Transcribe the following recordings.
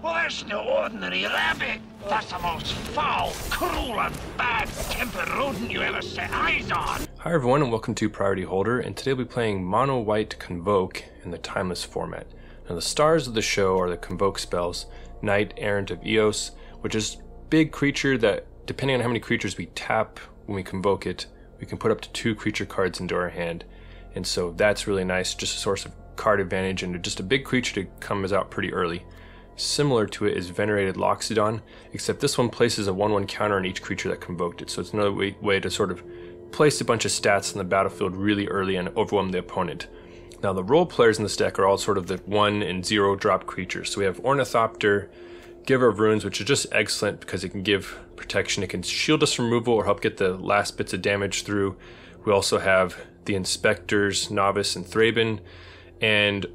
Well, that's no ordinary rabbit. That's the most foul, cruel, and bad-tempered rodent you ever set eyes on. Hi everyone, and welcome to Priority Holder, and today we'll be playing Mono White Convoke in the Timeless format. Now the stars of the show are the Convoke spells, Knight-Errant of Eos, which is a big creature that, depending on how many creatures we tap when we convoke it, we can put up to 2 creature cards into our hand. And so that's really nice, just a source of card advantage and just a big creature to come out pretty early. Similar to it is Venerated Loxodon, except this one places a 1/1 counter on each creature that convoked it, so it's another way to sort of place a bunch of stats in the battlefield really early and overwhelm the opponent. Now the role players in this deck are all sort of the 1 and 0 drop creatures. So we have Ornithopter, Giver of Runes, which is just excellent because it can give protection. It can shield us from removal or help get the last bits of damage through. We also have the Inspectors, Novice and Thraben, and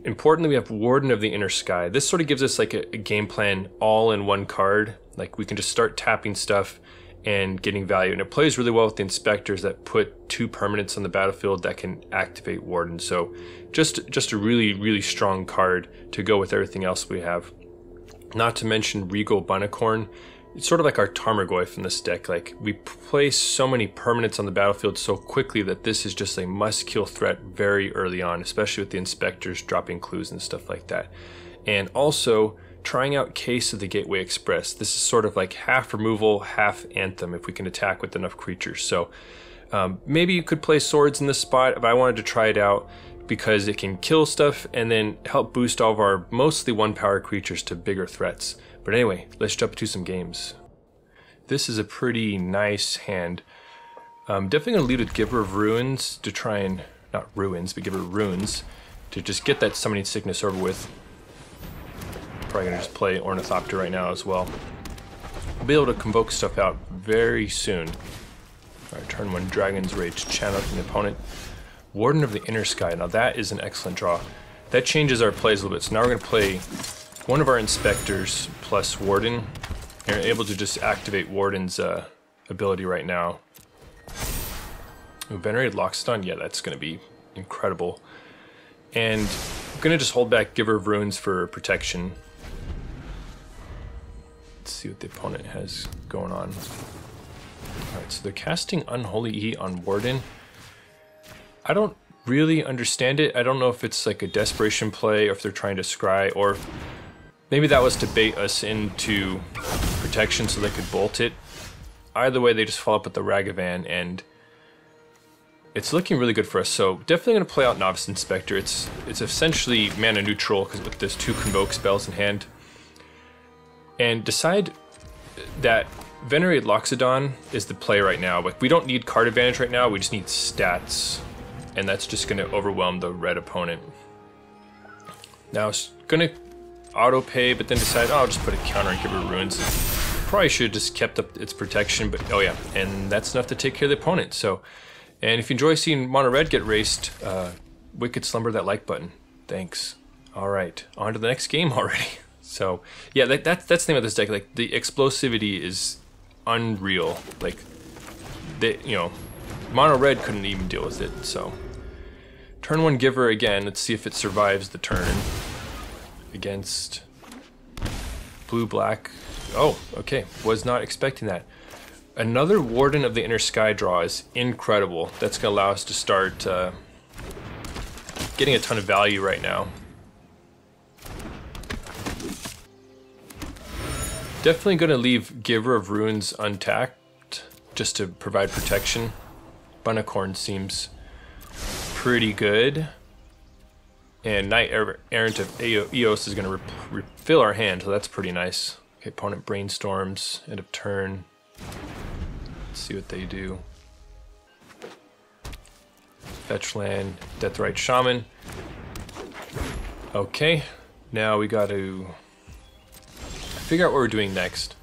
importantly we have Warden of the Inner Sky. This sort of gives us like a game plan all in one card. Like we can just start tapping stuff and getting value, and it plays really well with the Inspectors that put 2 permanents on the battlefield that can activate Warden. So just a really strong card to go with everything else we have. Not to mention Regal Bunnicorn. It's sort of like our Tarmogoyf in this deck. Like we place so many permanents on the battlefield so quickly that this is just a must-kill threat very early on, especially with the Inspectors dropping clues and stuff like that. And also trying out Case of the Gateway Express. This is sort of like half removal, half anthem if we can attack with enough creatures. So maybe you could play swords in this spot, but I wanted to try it out because it can kill stuff and then help boost all of our mostly 1-power creatures to bigger threats. But anyway, let's jump to some games. This is a pretty nice hand. I'm definitely going to lead with Giver of Runes to try and, not ruins, but Giver of Runes to just get that summoning sickness over with. Probably going to just play Ornithopter right now as well. We'll be able to convoke stuff out very soon. Alright, turn 1 Dragon's Rage, channel from the opponent. Warden of the Inner Sky, now that is an excellent draw. That changes our plays a little bit, so now we're going to play one of our Inspectors plus Warden. And we're able to just activate Warden's ability right now. Ooh, Venerated Loxodon, yeah, that's going to be incredible. And I'm going to just hold back Giver of Runes for protection. Let's see what the opponent has going on. Alright, so they're casting Unholy E on Warden. I don't really understand it. I don't know if it's like a desperation play or if they're trying to scry, or maybe that was to bait us into protection so they could bolt it. Either way, they just follow up with the Ragavan, and it's looking really good for us. So definitely going to play out Novice Inspector. It's essentially mana neutral because with those 2 Convoke spells in hand. And decide that Venerated Loxodon is the play right now. Like we don't need card advantage right now, we just need stats. And that's just going to overwhelm the red opponent. Now it's going to auto pay, but then decide, oh, I'll just put a counter and Giver of Runes. Probably should have just kept up its protection, but oh yeah, and that's enough to take care of the opponent. So, and if you enjoy seeing Mono Red get raced, Wicked Slumber that like button. Thanks. All right, on to the next game already. So yeah, that's the thing about this deck. Like the explosivity is unreal. Like Mono Red couldn't even deal with it. So turn 1 Giver again. Let's see if it survives the turn against Blue Black. Oh, okay. Was not expecting that. Another Warden of the Inner Sky draw is incredible. That's going to allow us to start getting a ton of value right now. Definitely going to leave Giver of Runes untapped just to provide protection. Bunnicorn seems pretty good. And Knight-Errant of Eos is going to refill our hand, so that's pretty nice. Okay, opponent brainstorms, end of turn. Let's see what they do. Fetch land, Deathrite Shaman. Okay, now we got to figure out what we're doing next.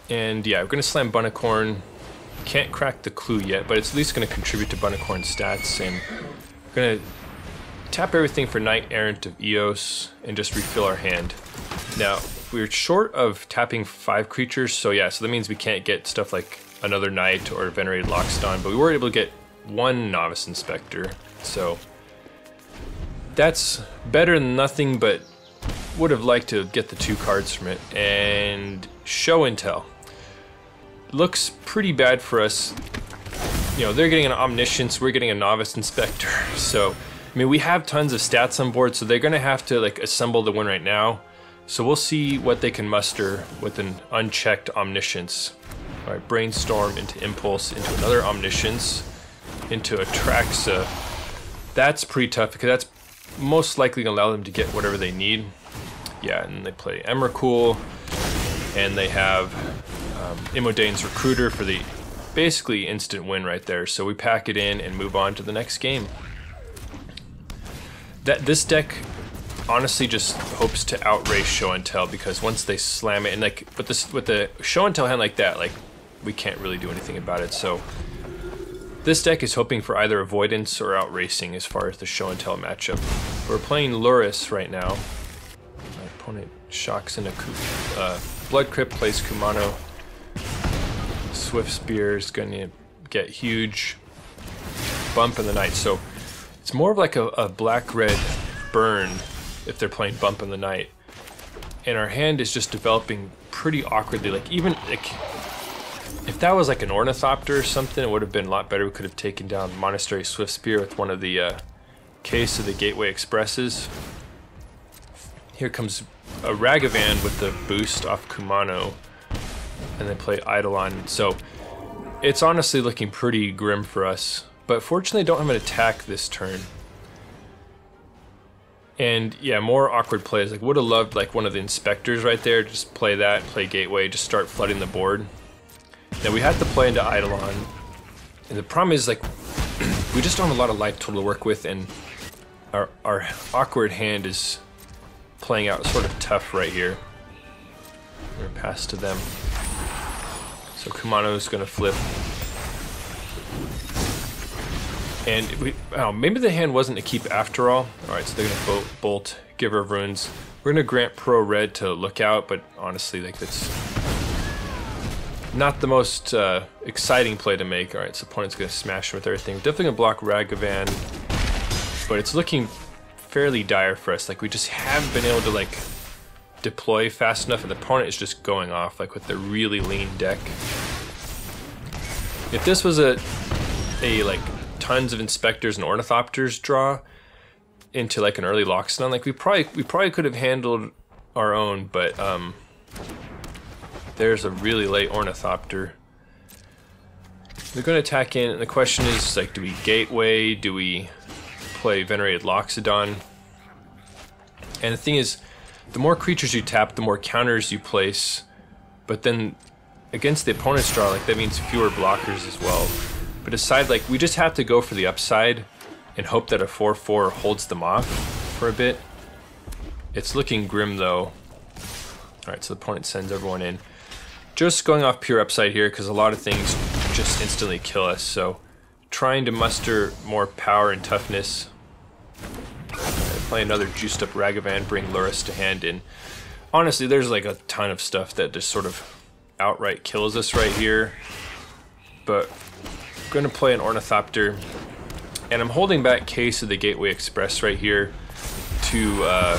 And yeah, we're going to slam Bunnicorn. Can't crack the clue yet, but it's at least going to contribute to Bunnicorn's stats. And we're going to tap everything for Knight-Errant of Eos and just refill our hand. Now, we're short of tapping 5 creatures, so yeah, so that means we can't get stuff like another Knight or Venerated Loxodon, but we were able to get 1 Novice Inspector, so that's better than nothing, but would have liked to get the 2 cards from it. And show and tell. Looks pretty bad for us. You know, they're getting an Omniscience, we're getting a Novice Inspector. So, I mean, we have tons of stats on board, so they're gonna have to like assemble the win right now. So we'll see what they can muster with an unchecked Omniscience. All right, Brainstorm into Impulse, into another Omniscience, into Atraxa. That's pretty tough because that's most likely gonna allow them to get whatever they need. Yeah, and they play Emrakul, and they have Imodane's Recruiter for the basically instant win right there. So we pack it in and move on to the next game. This deck honestly just hopes to outrace show and tell, because once they slam it, and like with the show and tell hand like that, like we can't really do anything about it. So this deck is hoping for either avoidance or outracing as far as the show and tell matchup. We're playing Lurrus right now. My opponent shocks into Blood Crypt, plays Kumano. Swift Spear is going to get huge bump in the night. So it's more of like a black-red burn if they're playing Bump in the Night. And our hand is just developing pretty awkwardly. Like even like if that was like an Ornithopter or something, it would have been a lot better. We could have taken down Monastery Swift Spear with one of the case of the Gateway Expresses. Here comes a Ragavan with the boost off Kumano, and they play Eidolon. So it's honestly looking pretty grim for us. But fortunately, I don't have an attack this turn. And yeah, more awkward plays. Like would have loved like one of the Inspectors right there. Just play that, play Gateway, just start flooding the board. Now we have to play into Eidolon. And the problem is like we just don't have a lot of life total to work with, and our awkward hand is playing out sort of tough right here. We're gonna pass to them. So Kumano's gonna flip. And maybe the hand wasn't a keep after all. Alright, so they're gonna bolt, Giver of Runes. We're gonna grant Pro Red to Lookout, but honestly, like that's not the most exciting play to make. Alright, so opponent's gonna smash with everything. Definitely gonna block Ragavan, but it's looking fairly dire for us. Like we just haven't been able to like deploy fast enough, and the opponent is just going off like with the really lean deck. If this was a like tons of Inspectors and Ornithopters draw into like an early Loxodon, like we probably could have handled our own, but there's a really late Ornithopter. They're going to attack in, and the question is like, do we Gateway? Do we play Venerated Loxodon? And the thing is, the more creatures you tap, the more counters you place, but then against the opponent's draw, like that means fewer blockers as well. But aside, like we just have to go for the upside and hope that a 4/4 holds them off for a bit. It's looking grim though. Alright, so the opponent sends everyone in. Just going off pure upside here because a lot of things just instantly kill us. So trying to muster more power and toughness. Play another juiced up Ragavan, bring Lurrus to hand in. Honestly, there's like a ton of stuff that just sort of outright kills us right here. But I'm going to play an Ornithopter. And I'm holding back Case of the Gateway Express right here to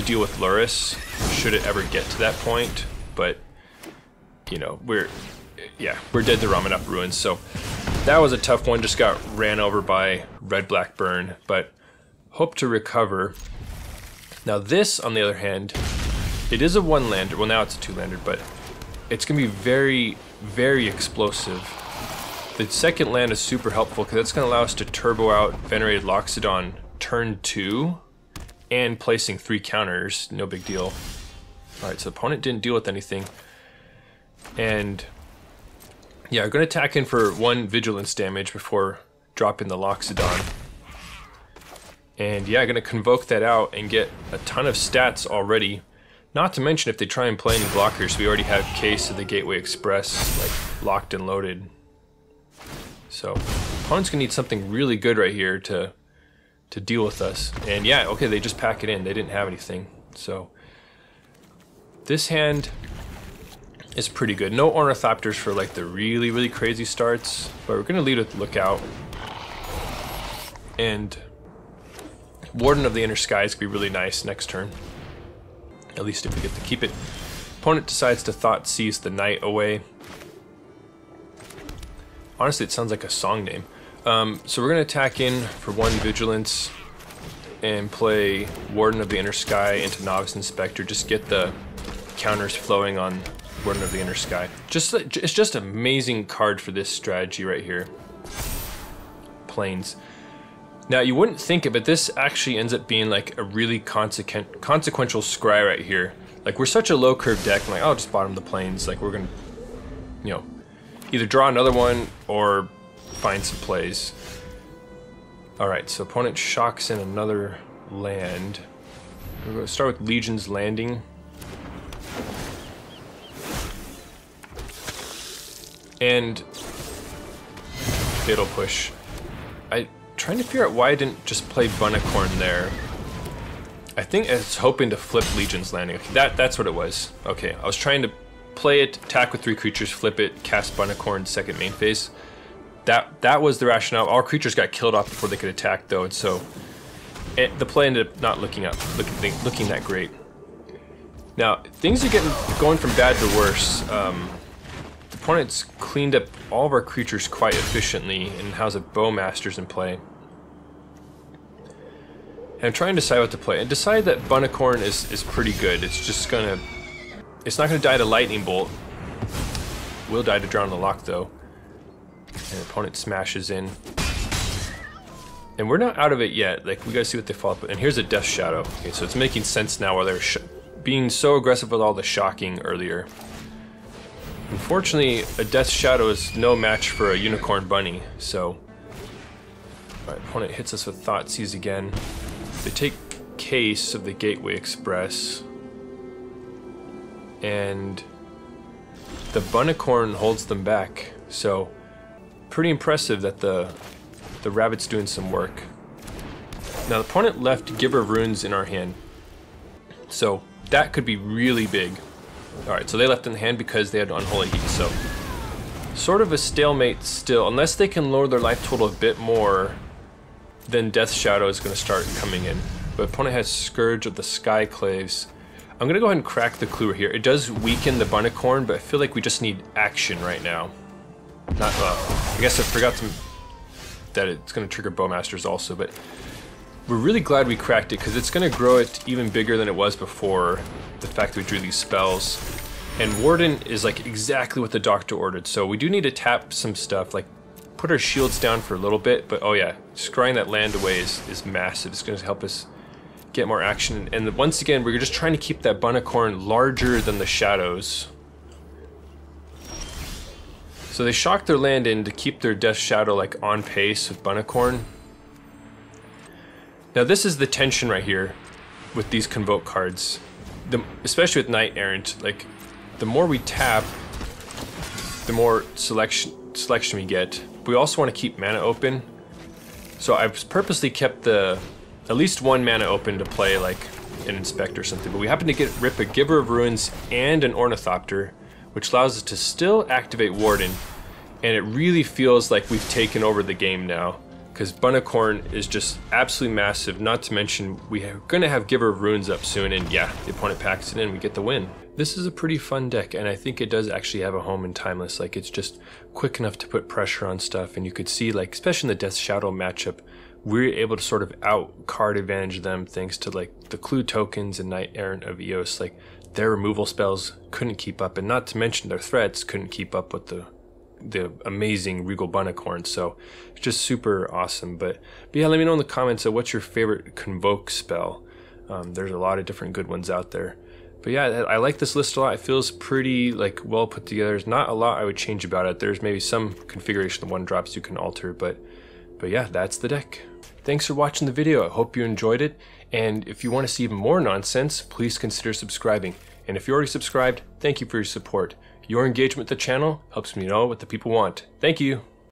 deal with Lurrus, should it ever get to that point. But, you know, we're dead to Ramen-Up Ruins. So that was a tough one, just got ran over by Red-Black Burn. But hope to recover. Now this, on the other hand, it is a 1-lander. Well, now it's a 2-lander, but it's going to be very, very explosive. The second land is super helpful because it's going to allow us to turbo out Venerated Loxodon turn 2 and placing 3 counters. No big deal. Alright, so opponent didn't deal with anything. And yeah, we're going to attack in for 1 Vigilance damage before dropping the Loxodon. And yeah, I'm going to Convoke that out and get a ton of stats already. Not to mention if they try and play any blockers, we already have Case of the Gateway Express like locked and loaded. So opponent's going to need something really good right here to deal with us. And yeah, okay, they just pack it in. They didn't have anything. So this hand is pretty good. No Ornithopters for like the really, really crazy starts. But we're going to lead with Lookout. And Warden of the Inner Sky is going to be really nice next turn. at least if we get to keep it. Opponent decides to Thought Seize the Knight away. Honestly, it sounds like a song name. So we're going to attack in for 1 Vigilance and play Warden of the Inner Sky into Novice Inspector. Just get the counters flowing on Warden of the Inner Sky. It's just an amazing card for this strategy right here. Plains. Now you wouldn't think it, but this actually ends up being like a really consequential scry right here. Like we're such a low curve deck, I'm like, I'll just bottom the plains. Like we're gonna, you know, either draw another one or find some plays. Alright, so opponent shocks in another land. We're going to start with Legion's Landing. And Fatal Push. I'm trying to figure out why I didn't just play Bunnicorn there. I think it's hoping to flip Legion's Landing. Okay, that's what it was. Okay, I was trying to play it, attack with 3 creatures, flip it, cast Bunnicorn second main phase. That was the rationale. All creatures got killed off before they could attack though, and so the play ended up not looking that great. Now things are going from bad to worse. The opponent's cleaned up all of our creatures quite efficiently and has a Bowmasters in play. And I'm trying to decide what to play. And decide that Bunnicorn is pretty good. It's not gonna die to Lightning Bolt. Will die to Drown the Loch though. And opponent smashes in. And we're not out of it yet. Like, we gotta see what they follow up with. And here's a Death Shadow. Okay, so it's making sense now while they're being so aggressive with all the shocking earlier. Unfortunately, a Death Shadow is no match for a Unicorn Bunny, so... Alright, opponent hits us with Thought Seize again. They take Case of the Gateway Express. And... the Bunnicorn holds them back, so... pretty impressive that the rabbit's doing some work. Now the opponent left Giver of Runes in our hand, so that could be really big. Alright, so they left in the hand because they had Unholy Heat, so sort of a stalemate still. Unless they can lower their life total a bit more, then Death Shadow is going to start coming in. But opponent has Scourge of the Skyclaves. I'm going to go ahead and crack the clue here. It does weaken the Bunnicorn, but I feel like we just need action right now. Not, I guess I forgot that it's going to trigger Bowmasters also, but we're really glad we cracked it because it's going to grow it even bigger than it was before the fact that we drew these spells. And Warden is like exactly what the Doctor ordered, so we do need to tap some stuff, like put our shields down for a little bit, but oh yeah, scrying that land away is massive. It's going to help us get more action. And once again, we're just trying to keep that Bunnicorn larger than the shadows. So they shock their land in to keep their Death Shadow like on pace with Bunnicorn. Now this is the tension right here with these Convoke cards, especially with Knight-Errant. Like the more we tap, the more selection we get. We also want to keep mana open. So I've purposely kept at least 1 mana open to play like an Inspector or something. But we happen to rip a Giver of Runes and an Ornithopter, which allows us to still activate Warden, and it really feels like we've taken over the game now, because Bunnicorn is just absolutely massive, not to mention we're going to have Giver of Runes up soon, and yeah, the opponent packs it in, we get the win. This is a pretty fun deck, and I think it does actually have a home in Timeless. Like, it's just quick enough to put pressure on stuff, and you could see, like, especially in the Death Shadow matchup, we're able to sort of out-card advantage them thanks to, like, the Clue tokens and Knight-Errant of Eos. Like, their removal spells couldn't keep up, and not to mention their threats couldn't keep up with the amazing Regal Bunnicorn. So it's just super awesome. But yeah, let me know in the comments what's your favorite Convoke spell. There's a lot of different good ones out there. But yeah, I like this list a lot. It feels pretty like well put together. There's not a lot I would change about it. There's maybe some configuration of 1-drops you can alter, but yeah, that's the deck. Thanks for watching the video. I hope you enjoyed it. And if you want to see even more nonsense, please consider subscribing. And if you're already subscribed, thank you for your support. Your engagement with the channel helps me know what the people want. Thank you.